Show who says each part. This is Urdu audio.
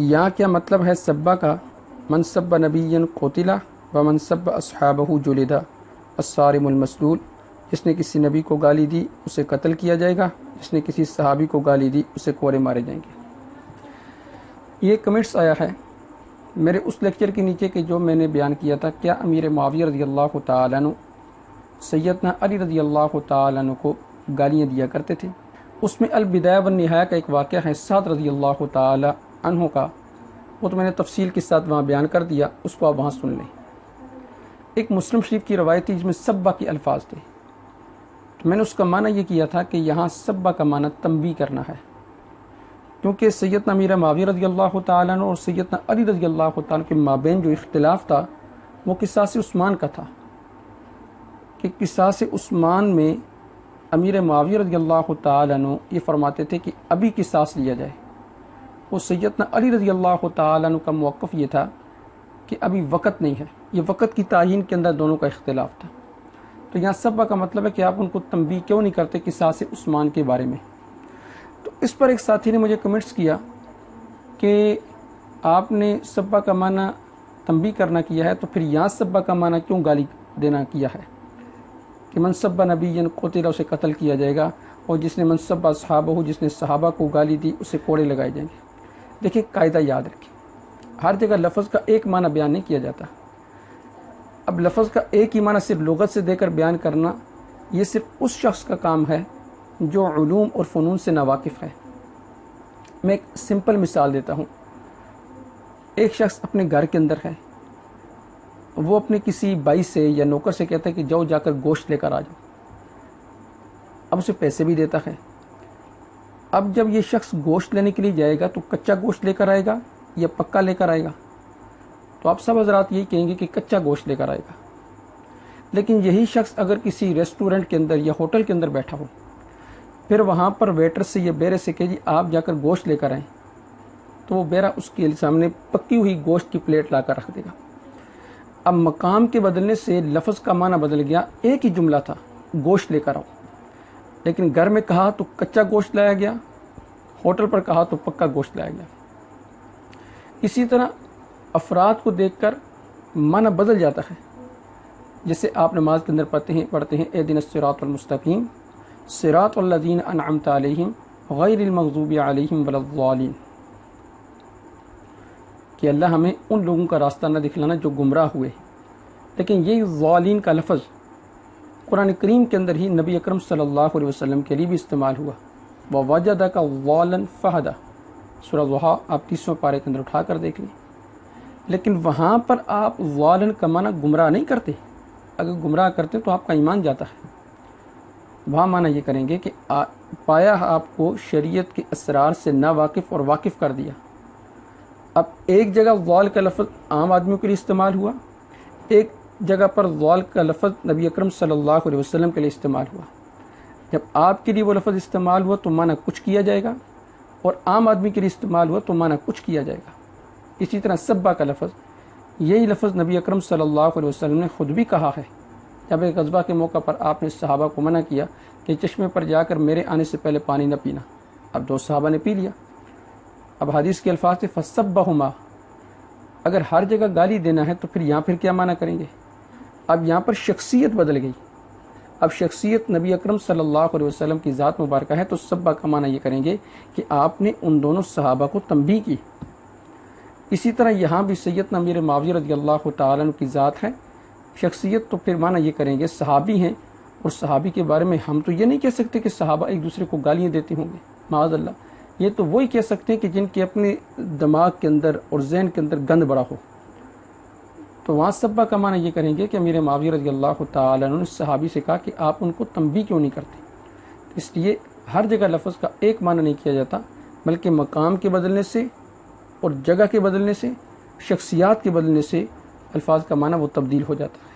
Speaker 1: یہاں کیا مطلب ہے سبا کا؟ من سب نبی قتل و من سب اصحابہ جلد الصارم المسلول، جس نے کسی نبی کو گالی دی اسے قتل کیا جائے گا، جس نے کسی صحابی کو گالی دی اسے کوڑے مارے جائیں گے۔ یہ کمنٹس آیا ہے میرے اس لیکچر کے نیچے کہ جو میں نے بیان کیا تھا، کیا امیر معاویہ رضی اللہ تعالیٰ عنہ سیدنا علی رضی اللہ تعالیٰ عنہ کو گالیاں دیا کرتے تھے؟ اس میں البدایہ والنہایہ کا ایک واقعہ ہے سعد رضی اللہ تعالیٰ عنہ کا، وہ تو میں نے تفصیل کے ساتھ وہاں بیان کر دیا، اس کو آپ وہاں سن لیں۔ ایک مسلم شریف کی روایت تھی جس میں سبا کے الفاظ تھے، تو میں نے اس کا معنی یہ کیا تھا کہ یہاں سبا کا معنی تنبیہ کرنا ہے، کیونکہ سیدنا امیر معاویہ رضی اللہ تعالیٰ عنہ اور سیدنا علی رضی اللہ تعالیٰ عنہ کے مابین جو اختلاف تھا وہ قصاص عثمان کا تھا، کہ قصاص عثمان میں امیر معاویہ رضی اللہ تعالیٰ عنہ یہ فرماتے تھے کہ ابھی قصاص لیا جائے، وہ سیدنا علی رضی اللہ تعالیٰ عنہ کا موقف یہ تھا کہ ابھی وقت نہیں ہے، یہ وقت کی تعیین کے اندر دونوں کا اختلاف تھا۔ تو یہاں سبا کا مطلب ہے کہ آپ ان کو تنبیہ کیوں نہیں کرتے قصاص عثمان کے بارے میں؟ تو اس پر ایک ساتھی نے مجھے کمنٹس کیا کہ آپ نے سبا کا معنی تنبیہ کرنا کیا ہے، تو پھر یہاں سبا کا معنی کیوں گالی دینا کیا ہے کہ من سب نبی قتل اسے قتل کیا جائے گا، اور جس نے من سب اصحابہ جس نے صحابہ کو گالی دی اسے کوڑے لگائے جائیں گے۔ دیکھیں قاعدہ یاد رکھیں، ہر جگہ لفظ کا ایک معنی بیان نہیں کیا جاتا۔ اب لفظ کا ایک ہی معنی صرف لغت سے دے کر بیان کرنا یہ صرف اس شخص کا کام ہے جو علوم اور فنون سے ناواقف ہے۔ میں ایک سمپل مثال دیتا ہوں۔ ایک شخص اپنے گھر کے اندر ہے، وہ اپنے کسی بائی سے یا نوکر سے کہتا ہے کہ جاؤ جا کر گوشت لے کر آ جاؤ، اب اسے پیسے بھی دیتا ہے۔ اب جب یہ شخص گوشت لینے کے لیے جائے گا تو کچا گوشت لے کر آئے گا یا پکا لے کر آئے گا؟ تو آپ سب حضرات یہی کہیں گے کہ کچا گوشت لے کر آئے گا۔ لیکن یہی شخص اگر کسی ریسٹورنٹ کے اندر یا ہوٹل کے اندر بیٹھا ہو، پھر وہاں پر ویٹر سے یا بیرے سے کہ جی آپ جا کر گوشت لے کر آئیں، تو وہ بیرا اس کے سامنے پکی ہوئی گوشت کی پلیٹ لا کر رکھ دے گا۔ اب مقام کے بدلنے سے لفظ کا معنی بدل گیا، ایک ہی جملہ تھا گوشت لے کر آؤ، لیکن گھر میں کہا تو کچا گوشت لایا گیا، ہوٹل پر کہا تو پکا گوشت لایا گیا۔ اسی طرح افراد کو دیکھ کر معنی بدل جاتا ہے، جیسے آپ نماز کے اندر پڑھتے ہیں اہدنا الصراط المستقیم صراط الذین انعمت علیہم غیر المغضوب علیہم ولا الضالین، کہ اللہ ہمیں ان لوگوں کا راستہ نہ دکھلانا جو گمراہ ہوئے۔ لیکن یہ ضالین کا لفظ قرآن کریم کے اندر ہی نبی اکرم صلی اللہ علیہ وسلم کے لیے بھی استعمال ہوا۔ وَوَجَدَكَ ضَالًا فَهَدَى، سورہ ضحیٰ آپ 30ویں پارے کے اندر اٹھا کر دیکھ لیں۔ لیکن وہاں پر آپ ضالن کا معنی گمراہ نہیں کرتے، اگر گمراہ کرتے تو آپ کا ایمان جاتا ہے۔ وہاں معنی یہ کریں گے کہ پایا آپ کو شریعت کے اسرار سے ناواقف اور واقف کر دیا۔ اب ایک جگہ ضال کا لفظ عام آدمیوں کے لیے استعمال ہوا، ایک جگہ پر ضال کا لفظ نبی اکرم صلی اللہ علیہ وسلم کے لیے استعمال ہوا۔ جب آپ کے لیے وہ لفظ استعمال ہوا تو معنی کچھ کیا جائے گا، اور عام آدمی کے لیے استعمال ہوا تو معنی کچھ کیا جائے گا۔ اسی طرح سبا کا لفظ، یہی لفظ نبی اکرم صلی اللہ علیہ وسلم نے خود بھی کہا ہے، جب ایک غزوہ کے موقع پر آپ نے صحابہ کو منع کیا کہ چشمے پر جا کر میرے آنے سے پہلے پانی نہ پینا۔ اب دو صحابہ نے پی لیا۔ اب حدیث کے الفاظ تھے فَسَبَّهُمَا، اگر ہر جگہ گالی دینا ہے تو پھر یہاں پھر کیا معنی کریں گے؟ اب یہاں پر شخصیت بدل گئی، اب شخصیت نبی اکرم صلی اللہ علیہ وسلم کی ذات مبارکہ ہے، تو سبا کا معنی یہ کریں گے کہ آپ نے ان دونوں صحابہ کو تنبیہ کی۔ اسی طرح یہاں بھی سیدنا امیر معاویہ رضی اللہ تعالیٰ عنہ کی ذات ہے، شخصیت تو پھر معنی یہ کریں گے صحابی ہیں، اور صحابی کے بارے میں ہم تو یہ نہیں کہہ سکتے کہ صحابہ ایک دوسرے کو گالیاں دیتے ہوں گے، معاذ اللہ، یہ تو وہی کہہ سکتے ہیں کہ جن کے اپنے دماغ کے اندر اور ذہن کے اندر گند بڑا ہو۔ تو وہاں سبا کا معنی یہ کریں گے کہ امیر معاویہ رضی اللہ تعالیٰ عنہ نے صحابی سے کہا کہ آپ ان کو تنبیہ کیوں نہیں کرتے۔ اس لیے ہر جگہ لفظ کا ایک معنی نہیں کیا جاتا، بلکہ مقام کے بدلنے سے اور جگہ کے بدلنے سے، شخصیات کے بدلنے سے الفاظ کا معنی وہ تبدیل ہو جاتا ہے۔